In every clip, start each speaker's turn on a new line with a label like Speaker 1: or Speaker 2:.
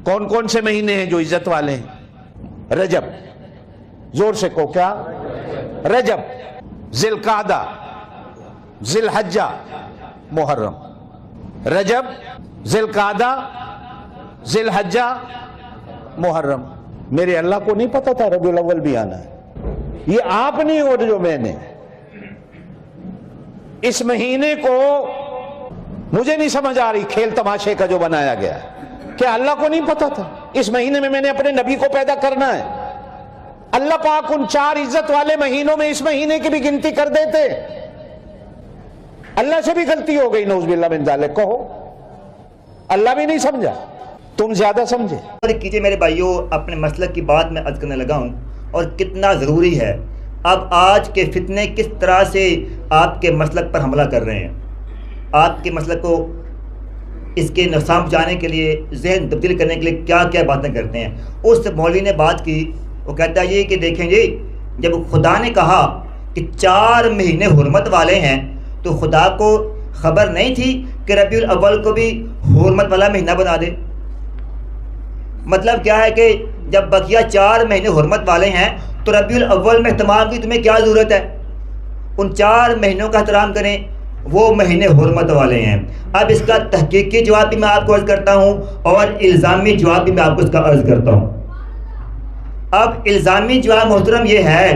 Speaker 1: کون کون سے مہینے ہیں جو عزت والے ہیں؟ رجب، زور سے کو کیا؟ رجب، ذی القعدہ، ذی الحجہ، محرم۔ رجب، ذی القعدہ، ذی الحجہ، محرم۔ میرے اللہ کو نہیں پتا تھا ربیع الاول بھی آنا ہے؟ یہ آپ نہیں ہو جو میں نے اس مہینے کو، مجھے نہیں سمجھ آ رہی کھیل تماشے کا جو بنایا گیا ہے، کیا اللہ کو نہیں پتا تھا اس مہینے میں نے اپنے نبی کو پیدا کرنا ہے؟ اللہ پاک ان 4 عزت والے مہینوں میں اس مہینے کی بھی گنتی کر دیتے۔ اللہ سے بھی غلطی ہو گئی، نعوذ باللہ من ذالک۔ کہو اللہ بھی نہیں سمجھا، تم زیادہ سمجھے۔
Speaker 2: اور کیجئے میرے بھائیوں، اپنے مسلک کی بات میں عرض کرنے لگا ہوں اور کتنا ضروری ہے۔ اب آج کے فتنے کس طرح سے آپ کے مسلک پر حملہ کر رہے ہیں، آپ کے مسلک کو اس کے نقصان پہنچانے کے لیے، ذہن تبدیل کرنے کے لیے کیا کیا باتیں کرتے ہیں۔ اس مولوی نے بات کی، وہ کہتا ہے یہ کہ دیکھیں جی، جب خدا نے کہا کہ 4 مہینے حرمت والے ہیں تو خدا کو خبر نہیں تھی کہ ربیع الاول کو بھی حرمت والا مہینہ بنا دے؟ مطلب کیا ہے کہ جب بقیہ 4 مہینے حرمت والے ہیں تو ربیع الاول میں اہتمام کی تمہیں کیا ضرورت ہے؟ ان 4 مہینوں کا احترام کریں، وہ مہینے حرمت والے ہیں۔ اب اس کا تحقیقی جواب بھی میں آپ کو عرض کرتا ہوں اور الزامی جواب بھی میں آپ کو اس کا عرض کرتا ہوں۔ اب الزامی جواب محترم یہ ہے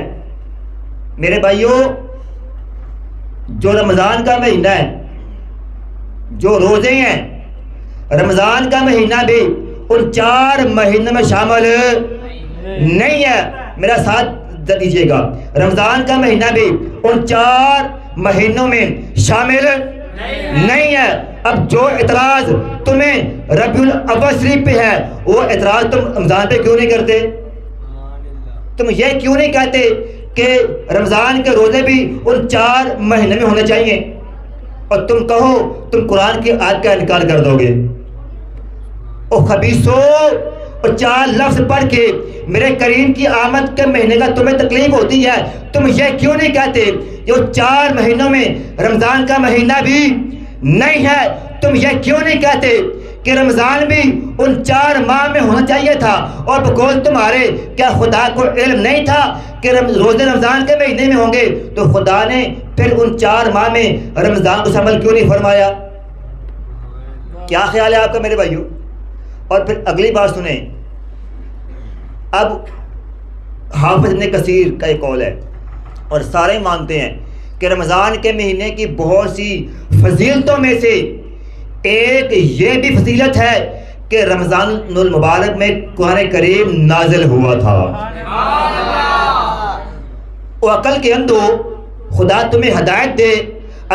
Speaker 2: میرے بھائیوں، جو رمضان کا مہینہ ہے، جو روزے ہیں، رمضان کا مہینہ بھی ان 4 مہینوں میں شامل نہیں ہے۔ میرا ساتھ دیجیے گا، رمضان کا مہینہ بھی ان 4 مہینوں میں شامل نہیں ہے۔ اب جو اعتراض تمہیں ربیع الاول شریف پہ ہے، وہ اعتراض تم رمضان پہ کیوں نہیں کرتے؟ تم یہ کیوں نہیں کہتے کہ رمضان کے روزے بھی ان 4 مہینے میں ہونے چاہیے؟ اور تم کہو تم قرآن کی آیت کا انکار کر دو گے۔ او خبیثو، اور 4 لفظ پڑھ کے میرے کریم کی آمد کے مہینے کا تمہیں تکلیف ہوتی ہے، تم یہ کیوں نہیں کہتے جو 4 مہینوں میں رمضان کا مہینہ بھی نہیں ہے؟ تم یہ کیوں نہیں کہتے کہ رمضان بھی ان 4 ماہ میں ہونا چاہیے تھا؟ اور بقول تمہارے کیا خدا کو علم نہیں تھا کہ روزے رمضان کے مہینے میں ہوں گے؟ تو خدا نے پھر ان 4 ماہ میں رمضان کو شامل کیوں نہیں فرمایا؟ کیا خیال ہے آپ کا میرے بھائیوں؟ اور پھر اگلی بات سنیں، اب حافظ ابن کثیر کا ایک قول ہے اور سارے مانتے ہیں کہ رمضان کے مہینے کی بہت سی فضیلتوں میں سے ایک یہ بھی فضیلت ہے کہ رمضان المبارک میں قرآن کریم نازل ہوا تھا۔ وہ عقل کے اندھو، خدا تمہیں ہدایت دے،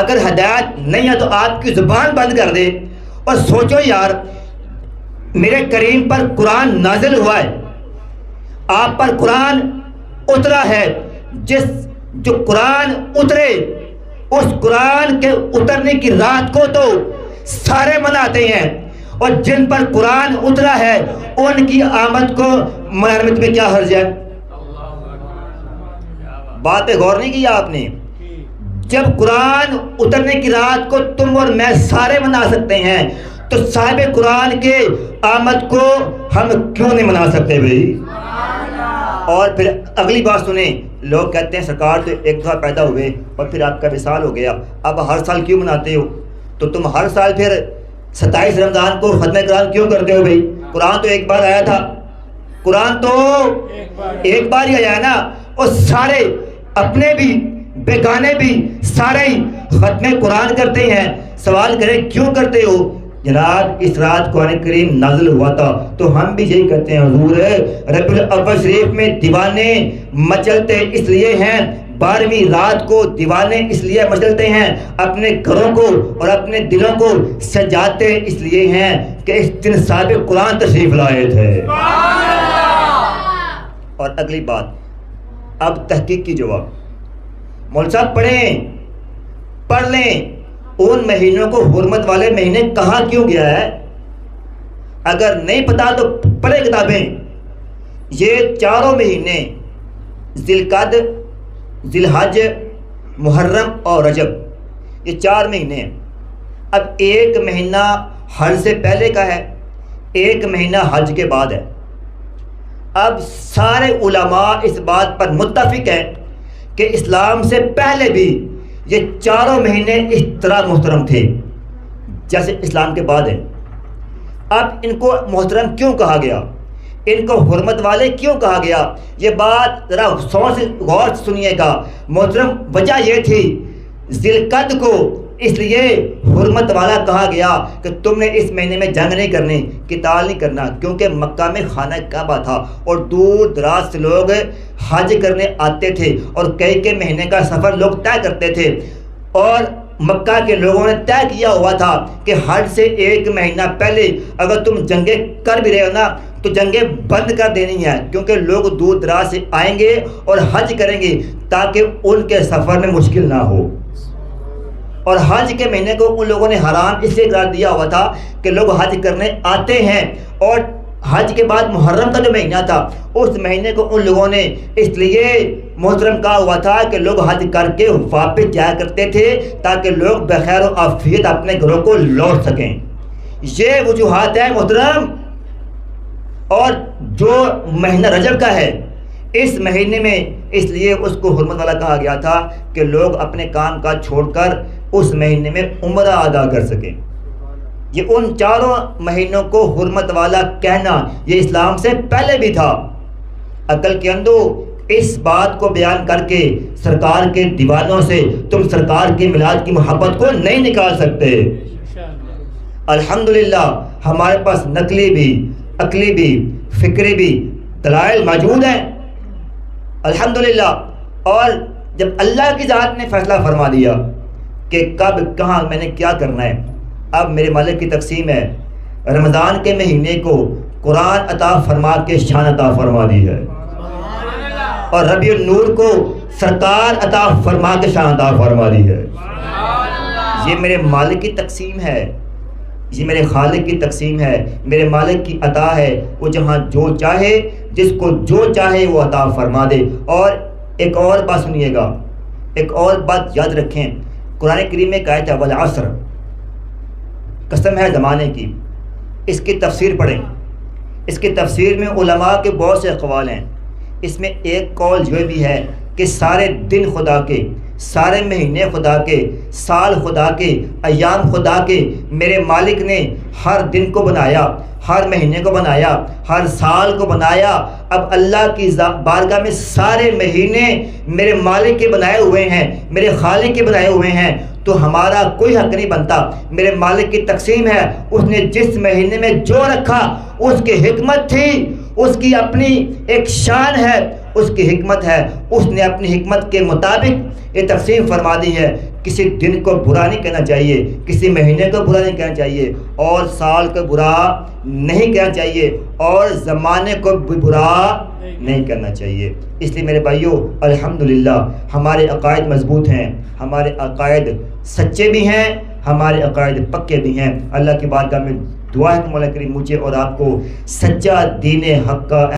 Speaker 2: اگر ہدایت نہیں ہے تو آپ کی زبان بند کر دے اور سوچو یار، میرے کریم پر قرآن نازل ہوا ہے، آپ پر قرآن اترا ہے، جو قرآن اترے اس قرآن کے اترنے کی رات کو تو سارے مناتے ہیں، اور جن پر قرآن اترا ہے ان کی آمد کو منانے میں کیا حرج ہے؟ بات پہ غور نہیں کیا آپ نے؟ جب قرآن اترنے کی رات کو تم اور میں سارے منا سکتے ہیں تو صاحب قرآن کے آمد کو ہم کیوں نہیں منا سکتے بھائی؟ اور پھر اگلی بات سنیں، لوگ کہتے ہیں سرکار تو ایک دفعہ پیدا ہوئے اور پھر آپ کا وصال ہو گیا، اب ہر سال کیوں مناتے ہو؟ تو تم ہر سال پھر 27 رمضان کو ختم قرآن کیوں کرتے ہو بھائی؟ قرآن تو ایک بار آیا تھا، قرآن تو ایک بار ہی آیا نا، اور سارے اپنے بھی بیگانے بھی سارے ہی ختم قرآن کرتے ہیں۔ سوال کریں کیوں کرتے ہو؟ جناب اس رات قرآن کریم نازل ہوا تھا تو ہم بھی یہی کرتے ہیں حضور، ربیع الاول شریف میں دیوانے مچلتے اس لیے ہیں، 12ویں رات کو دیوانے اس لیے مچلتے ہیں، اپنے گھروں کو اور اپنے دلوں کو سجاتے اس لیے ہیں کہ اس دن صاحب قرآن تشریف لائے تھے۔ اور اگلی بات، اب تحقیق کی جواب، مولوی صاحب پڑھ لیں ان مہینوں کو حرمت والے مہینے کہاں کیوں گیا ہے؟ اگر نہیں پتا تو پڑھے کتابیں۔ یہ 4 مہینے ذی القعدہ، ذی الحج، محرم اور رجب، یہ 4 مہینے ہیں۔ اب ایک مہینہ حج سے پہلے کا ہے، 1 مہینہ حج کے بعد ہے۔ اب سارے علماء اس بات پر متفق ہیں کہ اسلام سے پہلے بھی یہ چاروں مہینے اس طرح محترم تھے جیسے اسلام کے بعد ہے۔ اب ان کو محترم کیوں کہا گیا، ان کو حرمت والے کیوں کہا گیا؟ یہ بات ذرا غور سے سنیے گا محترم۔ وجہ یہ تھی ذی القعدہ کو اس لیے حرمت والا کہا گیا کہ تم نے اس مہینے میں جنگ نہیں کرنی، قتال نہیں کرنا، کیونکہ مکہ میں خانہ کعبہ تھا اور دور دراز سے لوگ حج کرنے آتے تھے اور کئی مہینے کا سفر لوگ طے کرتے تھے، اور مکہ کے لوگوں نے طے کیا ہوا تھا کہ حج سے 1 مہینہ پہلے اگر تم جنگیں کر بھی رہے ہو نا تو جنگیں بند کر دینی ہیں، کیونکہ لوگ دور دراز سے آئیں گے اور حج کریں گے تاکہ ان کے سفر میں مشکل نہ ہو۔ اور حج کے مہینے کو ان لوگوں نے حرام اس لیے قرار دیا ہوا تھا کہ لوگ حج کرنے آتے ہیں، اور حج کے بعد محرم کا جو مہینہ تھا اس مہینے کو ان لوگوں نے اس لیے محترم کہا ہوا تھا کہ لوگ حج کر کے واپس جایا کرتے تھے تاکہ لوگ بخیر و عافیت اپنے گھروں کو لوٹ سکیں۔ یہ وجوہات ہیں محترم۔ اور جو مہینہ رجب کا ہے اس مہینے میں اس لیے اس کو حرمت والا کہا گیا تھا کہ لوگ اپنے کام کاج چھوڑ کر اس مہینے میں عمرہ ادا کر سکیں۔ یہ ان چاروں مہینوں کو حرمت والا کہنا یہ اسلام سے پہلے بھی تھا۔ عقل کے اندھو اس بات کو بیان کر کے سرکار کے دیوانوں سے تم سرکار کے میلاد کی محبت کو نہیں نکال سکتے۔ الحمدللہ ہمارے پاس نقلی بھی، عقلی بھی، فکری بھی دلائل موجود ہیں الحمدللہ۔ اور جب اللہ کی ذات نے فیصلہ فرما دیا کہ کب کہاں میں نے کیا کرنا ہے، اب میرے مالک کی تقسیم ہے۔ رمضان کے مہینے کو قرآن عطا فرما کے شان عطا فرما دی ہے، اور ربیع النور کو سرکار عطا فرما کے شان عطا فرما دی ہے۔ یہ میرے مالک کی تقسیم ہے، یہ میرے خالق کی تقسیم ہے، میرے مالک کی عطا ہے۔ وہ جہاں جو چاہے جس کو جو چاہے وہ عطا فرما دے۔ اور ایک اور بات سنیے گا، ایک اور بات یاد رکھیں، قرآن کریم میں کہا ہے والعصر، قسم ہے زمانے کی۔ اس کی تفسیر پڑھیں، اس کی تفسیر میں علماء کے بہت سے اقوال ہیں۔ اس میں ایک قول یہ بھی ہے کہ سارے دن خدا کے، سارے مہینے خدا کے، سال خدا کے، ایام خدا کے، میرے مالک نے ہر دن کو بنایا، ہر مہینے کو بنایا، ہر سال کو بنایا۔ اب اللہ کی بارگاہ میں سارے مہینے میرے مالک کے بنائے ہوئے ہیں، میرے خالق کے بنائے ہوئے ہیں، تو ہمارا کوئی حق نہیں بنتا۔ میرے مالک کی تقسیم ہے، اس نے جس مہینے میں جو رکھا اس کی حکمت تھی، اس کی اپنی ایک شان ہے، اس کی حکمت ہے، اس نے اپنی حکمت کے مطابق یہ تقسیم فرما دی ہے۔ کسی دن کو برا نہیں کہنا چاہیے، کسی مہینے کو برا نہیں کہنا چاہیے، اور سال کو برا نہیں کہنا چاہیے، اور زمانے کو بھی برا نہیں کرنا چاہیے۔ اس لیے میرے بھائیوں الحمدللہ ہمارے عقائد مضبوط ہیں، ہمارے عقائد سچے بھی ہیں، ہمارے عقائد پکے بھی ہیں۔ اللہ کی بارگاہ میں دعا ہے کہ مولا کریم مجھے اور آپ کو سچا دین حق کا